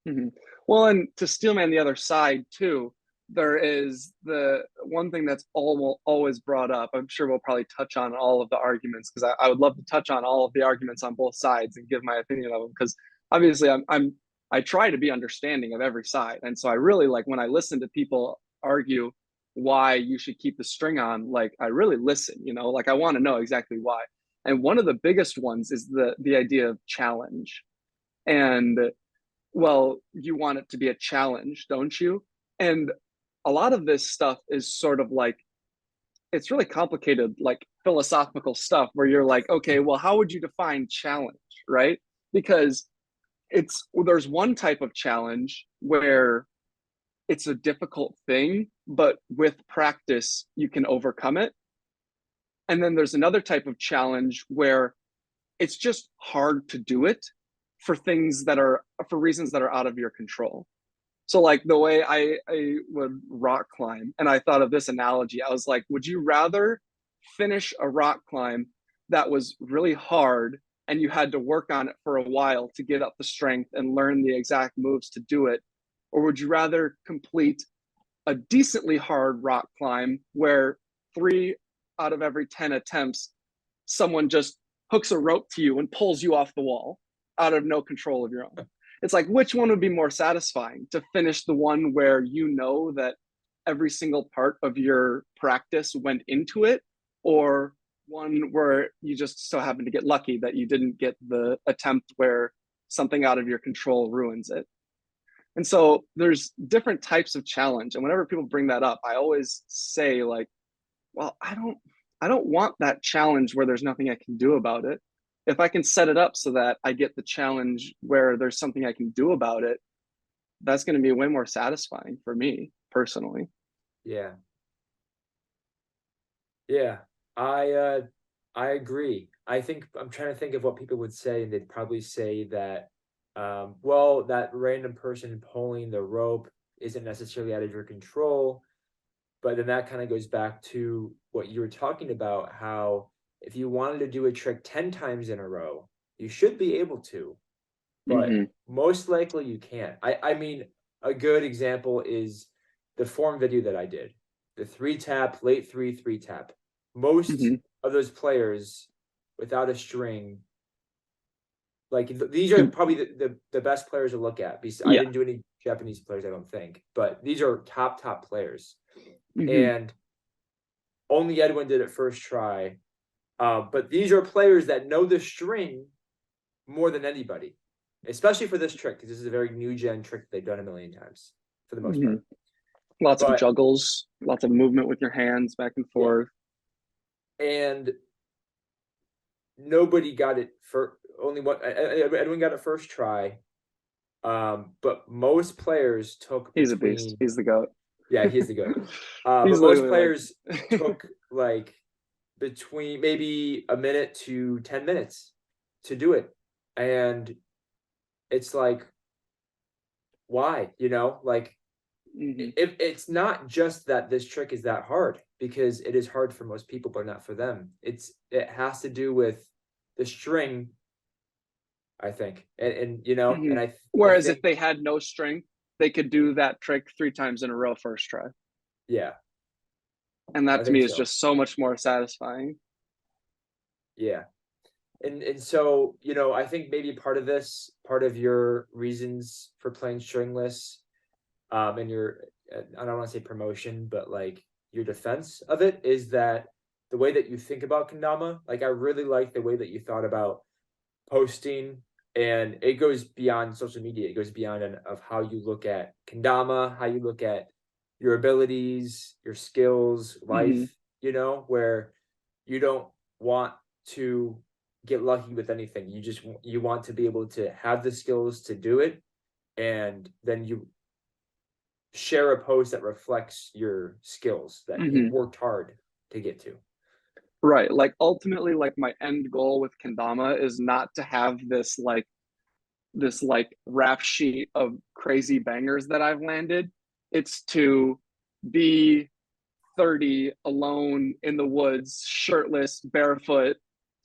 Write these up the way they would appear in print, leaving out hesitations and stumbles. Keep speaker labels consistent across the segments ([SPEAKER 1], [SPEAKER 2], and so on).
[SPEAKER 1] Mhm. Well, and to Steelman the other side too, there is the one thing that's always brought up. I'm sure we'll probably touch on all of the arguments because I would love to touch on all of the arguments on both sides and give my opinion of them because obviously I try to be understanding of every side, and so I really like when I listen to people argue why you should keep the string on. Like I really listen, like I want to know exactly why. And one of the biggest ones is the idea of challenge. And well, you want it to be a challenge, don't you? And a lot of this stuff is sort of like, it's really complicated, like philosophical stuff where you're like, okay, well, how would you define challenge, right? Because there's one type of challenge where it's a difficult thing, but with practice, you can overcome it. And then there's another type of challenge where it's just hard to do it for reasons that are out of your control. So like the way I would rock climb, and I thought of this analogy, I was like, would you rather finish a rock climb that was really hard and you had to work on it for a while to get up the strength and learn the exact moves to do it? Or would you rather complete a decently hard rock climb where 3 out of every 10 attempts, someone just hooks a rope to you and pulls you off the wall out of no control of your own? It's like, which one would be more satisfying, to finish the one where you know that every single part of your practice went into it, or one where you just so happen to get lucky that you didn't get the attempt where something out of your control ruins it? And so there's different types of challenge. And whenever people bring that up, I always say like, well, I don't want that challenge where there's nothing I can do about it. If I can set it up so that I get the challenge where there's something I can do about it, that's going to be way more satisfying for me personally.
[SPEAKER 2] Yeah. Yeah. I agree. I think I'm trying to think of what people would say, and they'd probably say that well, that random person pulling the rope isn't necessarily out of your control. But then that kind of goes back to what you were talking about, how if you wanted to do a trick 10 times in a row, you should be able to, but
[SPEAKER 1] Mm-hmm.
[SPEAKER 2] most likely you can't. I mean, a good example is the form video that I did. The three tap, late three tap. Most
[SPEAKER 1] Mm-hmm.
[SPEAKER 2] of those players without a string, like these are
[SPEAKER 1] Could,
[SPEAKER 2] probably the best players to look at. Because I
[SPEAKER 1] yeah.
[SPEAKER 2] didn't do any Japanese players, I don't think, but these are top players.
[SPEAKER 1] Mm-hmm.
[SPEAKER 2] And only Edwin did it first try. But these are players that know the string more than anybody, especially for this trick, because this is a very new gen trick that they've done a million times for the most
[SPEAKER 1] Mm-hmm.
[SPEAKER 2] part.
[SPEAKER 1] Lots of
[SPEAKER 2] But
[SPEAKER 1] juggles, lots of movement with your hands back and
[SPEAKER 2] yeah,
[SPEAKER 1] forth.
[SPEAKER 2] and nobody got it for only one. Edwin got it first try. But most players took
[SPEAKER 1] He's a beast.
[SPEAKER 2] between,
[SPEAKER 1] He's the goat.
[SPEAKER 2] yeah, he's the goat.
[SPEAKER 1] He's
[SPEAKER 2] But most
[SPEAKER 1] literally like,
[SPEAKER 2] players took like between maybe a minute to 10 minutes to do it. And it's like, why? Like
[SPEAKER 1] mm-hmm.
[SPEAKER 2] if it's not just that this trick is that hard, because it is hard for most people, but not for them. It has to do with the string, I think. And
[SPEAKER 1] Mm-hmm.
[SPEAKER 2] I
[SPEAKER 1] Whereas if
[SPEAKER 2] think,
[SPEAKER 1] they had no strength, they could do that trick 3 times in a row first try.
[SPEAKER 2] yeah,
[SPEAKER 1] And
[SPEAKER 2] I
[SPEAKER 1] that to me
[SPEAKER 2] think
[SPEAKER 1] is
[SPEAKER 2] so.
[SPEAKER 1] just so much more satisfying.
[SPEAKER 2] Yeah. And so, I think maybe part of your reasons for playing stringless, and your, I don't want to say promotion, but like your defense of it, is that the way that you think about kendama. Like I really like the way that you thought about posting, and it goes beyond social media. It goes beyond of how you look at kendama, how you look at your abilities, your skills,
[SPEAKER 1] Mm-hmm.
[SPEAKER 2] life, where you don't want to get lucky with anything. You want to be able to have the skills to do it, and then you share a post that reflects your skills that you've
[SPEAKER 1] Mm-hmm.
[SPEAKER 2] worked hard to get to.
[SPEAKER 1] Right. Like ultimately, like my end goal with Kendama is not to have this like rap sheet of crazy bangers that I've landed. It's to be 30 alone in the woods, shirtless, barefoot,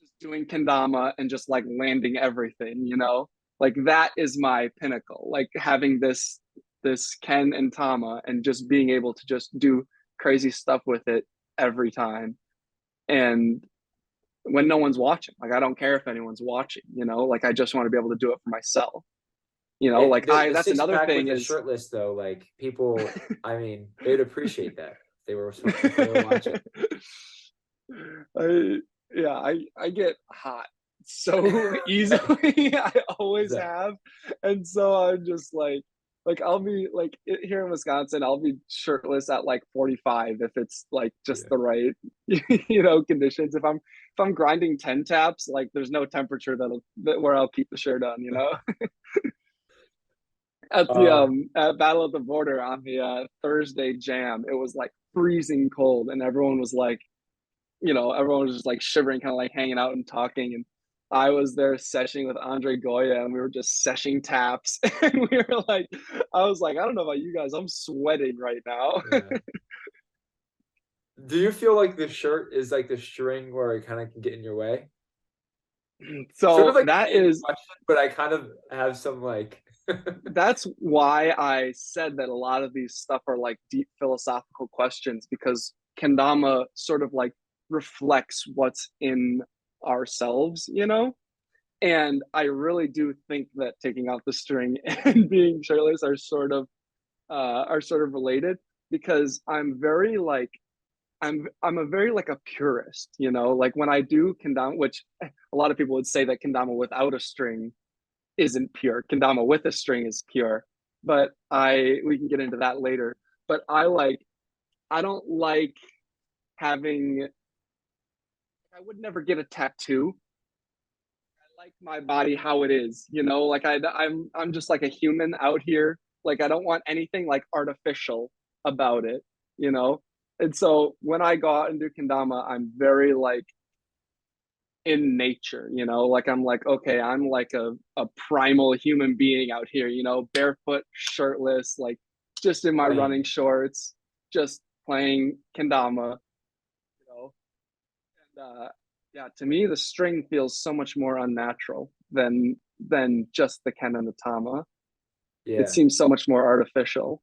[SPEAKER 1] just doing kendama and just like landing everything. Like that is my pinnacle. Like having this Ken and Tama and just being able to just do crazy stuff with it every time. And when no one's watching, like I don't care if anyone's watching, like I just want to be able to do it for myself.
[SPEAKER 2] And
[SPEAKER 1] Like
[SPEAKER 2] the
[SPEAKER 1] that's
[SPEAKER 2] six
[SPEAKER 1] another
[SPEAKER 2] pack with
[SPEAKER 1] thing
[SPEAKER 2] the
[SPEAKER 1] is
[SPEAKER 2] shirtless though, like people, I mean, they would appreciate that if they were watching.
[SPEAKER 1] I yeah, I get hot so easily. I always
[SPEAKER 2] So,
[SPEAKER 1] have. And so I'm just like I'll be like here in Wisconsin, I'll be shirtless at like 45 if it's like just
[SPEAKER 2] yeah.
[SPEAKER 1] the right conditions. If I'm grinding 10 taps, like there's no temperature where I'll keep the shirt on. At the
[SPEAKER 2] Um,
[SPEAKER 1] at Battle at the Border on the Thursday jam, it was like freezing cold and everyone was just like shivering, kind of like hanging out and talking. And I was there seshing with Andre Goya, and we were just seshing taps. And we were like, I was like, I don't know about you guys, I'm sweating right now.
[SPEAKER 2] yeah. Do you feel like the shirt is like the string where it kind of can get in your way? Sort of
[SPEAKER 1] So
[SPEAKER 2] like a
[SPEAKER 1] that
[SPEAKER 2] naive
[SPEAKER 1] is
[SPEAKER 2] question, but I kind of have some like
[SPEAKER 1] that's why I said that a lot of these stuff are like deep philosophical questions because kendama sort of like reflects what's in ourselves. And I really do think that taking out the string and being shirtless are sort of related because I'm a very like a purist. Like when I do kendama, which a lot of people would say that kendama without a string isn't pure. Kendama with a string is pure, but we can get into that later. But I don't like having. I would never get a tattoo. I like my body how it is. Like I'm just like a human out here. Like I don't want anything like artificial about it. And so when I go out and do kendama, I'm very like in nature. Like I'm like, okay, I'm like a primal human being out here, barefoot, shirtless, like just in my
[SPEAKER 2] playing.
[SPEAKER 1] running shorts, just playing kendama. And yeah, to me the string feels so much more unnatural than just the ken and the tama. It
[SPEAKER 2] Yeah.
[SPEAKER 1] seems so much more artificial.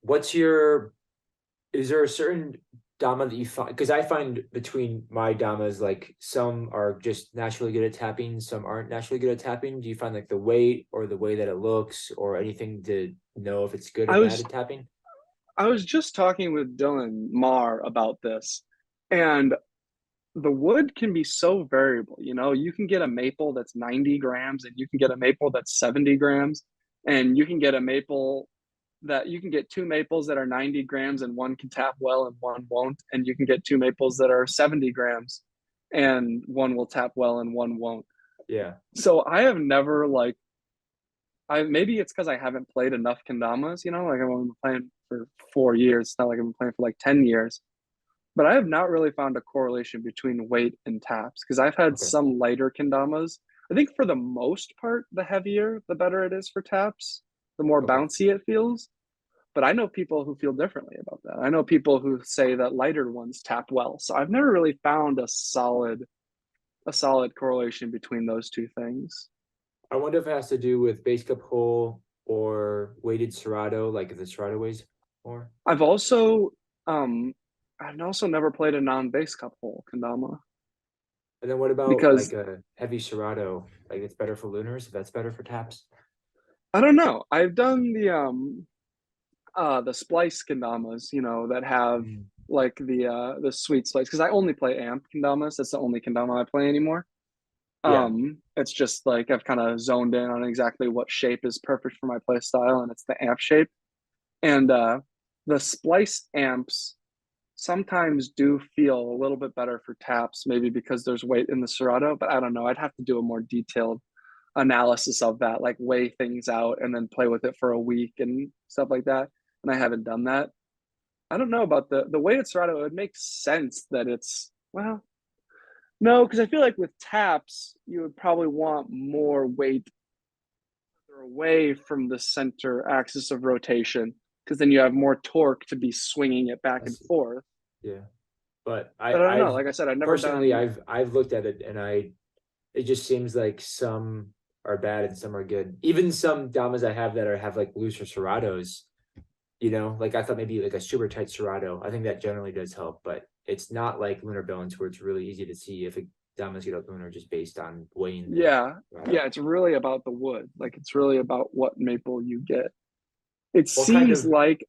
[SPEAKER 2] what's your, is there a certain Dama that you find? Because I find between my Damas, like some are just naturally good at tapping, some aren't naturally good at tapping. Do you find like the weight or the way that it looks or anything to know if it's good or
[SPEAKER 1] I
[SPEAKER 2] bad
[SPEAKER 1] was
[SPEAKER 2] at tapping?
[SPEAKER 1] I was just talking with Dylan Marr about this, and the wood can be so variable. You know, you can get a maple that's 90 grams, and you can get a maple that's 70 grams, and you can get a maple that you can get two maples that are 90 grams and one can tap well and one won't. And you can get two maples that are 70 grams and one will tap well and one won't.
[SPEAKER 2] Yeah.
[SPEAKER 1] So I have never like I maybe it's because I haven't played enough kendamas, you know, like I've only been playing for 4 years. It's not like I've been playing for like 10 years. But I have not really found a correlation between weight and taps because I've had
[SPEAKER 2] Okay.
[SPEAKER 1] some lighter kendamas. I think for the most part, the heavier, the better it is for taps, the more
[SPEAKER 2] Okay.
[SPEAKER 1] bouncy it feels. But I know people who feel differently about that. I know people who say that lighter ones tap well. So I've never really found a solid correlation between those two things.
[SPEAKER 2] I wonder if it has to do with base cup hole or weighted Serato, like if the Serato weighs more.
[SPEAKER 1] I've also um I've also never played a non-base cup hole kendama
[SPEAKER 2] And then what about like
[SPEAKER 1] because
[SPEAKER 2] a heavy Serato? Like it's better for lunars, if that's better for taps?
[SPEAKER 1] I don't know. I've done the splice kendamas, you know, that have
[SPEAKER 2] Mm.
[SPEAKER 1] like the sweet splice because I only play amp kendamas. That's the only kendama I play anymore.
[SPEAKER 2] Yeah.
[SPEAKER 1] It's just like I've kind of zoned in on exactly what shape is perfect for my play style, and it's the amp shape. And the splice amps sometimes do feel a little bit better for taps, maybe because there's weight in the Serato, but I don't know. I'd have to do a more detailed analysis of that, like weigh things out and then play with it for a week and stuff like that. And I haven't done that. I don't know about the weighted Serato. It makes sense that it's well, no, because I feel like with taps, you would probably want more weight away from the center axis of rotation because then you have more torque to be swinging it back
[SPEAKER 2] I
[SPEAKER 1] and
[SPEAKER 2] see.
[SPEAKER 1] forth.
[SPEAKER 2] Yeah. But
[SPEAKER 1] But I don't know.
[SPEAKER 2] I've
[SPEAKER 1] Like I said, I've never
[SPEAKER 2] personally
[SPEAKER 1] done.
[SPEAKER 2] I've looked at it and it just seems like some are bad and some are good. Even some Damas I have that are have like looser Seratos, like I thought maybe like a super tight Serato. I think that generally does help, but it's not like lunar bones where it's really easy to see if a Damas get up lunar just based on weighing the
[SPEAKER 1] Yeah,
[SPEAKER 2] Serato.
[SPEAKER 1] yeah. It's really about the wood. Like it's really about what maple you get. It
[SPEAKER 2] What kind
[SPEAKER 1] seems
[SPEAKER 2] of
[SPEAKER 1] like.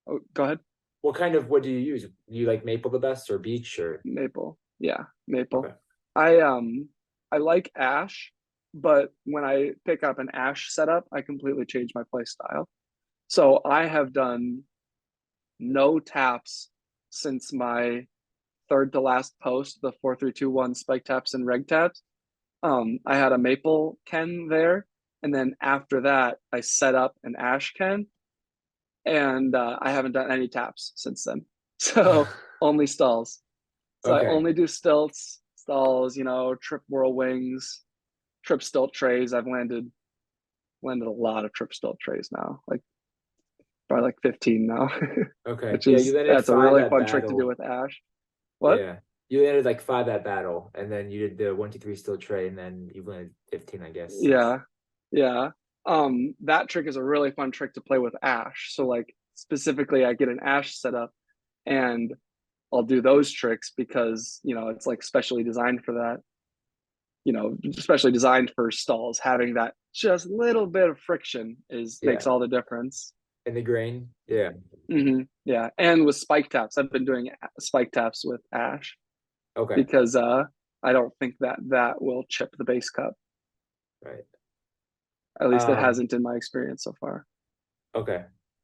[SPEAKER 1] Oh, go ahead.
[SPEAKER 2] what kind of wood do you use? Do you like maple the best or beech or
[SPEAKER 1] Maple. Yeah, maple.
[SPEAKER 2] okay.
[SPEAKER 1] I like ash, but when I pick up an ash setup, I completely change my play style. So I have done no taps since my third to last post, the 4-3-2-1 spike taps and reg taps. I had a maple Ken there, and then after that, I set up an ash Ken, and I haven't done any taps since then. So only stalls. So I
[SPEAKER 2] Okay.
[SPEAKER 1] only do stilts, stalls, you know, trip whirl wings, trip stilt trays. I've landed a lot of trip stilt trays now, like probably like 15 now,
[SPEAKER 2] Okay.
[SPEAKER 1] which
[SPEAKER 2] Yeah, you
[SPEAKER 1] is
[SPEAKER 2] landed
[SPEAKER 1] that's a
[SPEAKER 2] five
[SPEAKER 1] really
[SPEAKER 2] at
[SPEAKER 1] fun trick to do
[SPEAKER 2] battle.
[SPEAKER 1] with Ash. What?
[SPEAKER 2] Yeah. You landed like five at battle, and then you did the 1, 2, 3 still tray, and then you landed 15, I guess, since.
[SPEAKER 1] Yeah, yeah. That trick is a really fun trick to play with Ash. So like specifically, I get an Ash setup, and I'll do those tricks because it's like specially designed for that. Especially designed for stalls. Having that just little bit of friction is makes
[SPEAKER 2] Yeah.
[SPEAKER 1] all the difference.
[SPEAKER 2] In the grain. Yeah.
[SPEAKER 1] Yeah, and with spike taps, I've been doing spike taps with Ash
[SPEAKER 2] Okay.
[SPEAKER 1] because I don't think that will chip the base cup.
[SPEAKER 2] Right.
[SPEAKER 1] At least it
[SPEAKER 2] Um,
[SPEAKER 1] hasn't in my experience so far.
[SPEAKER 2] okay.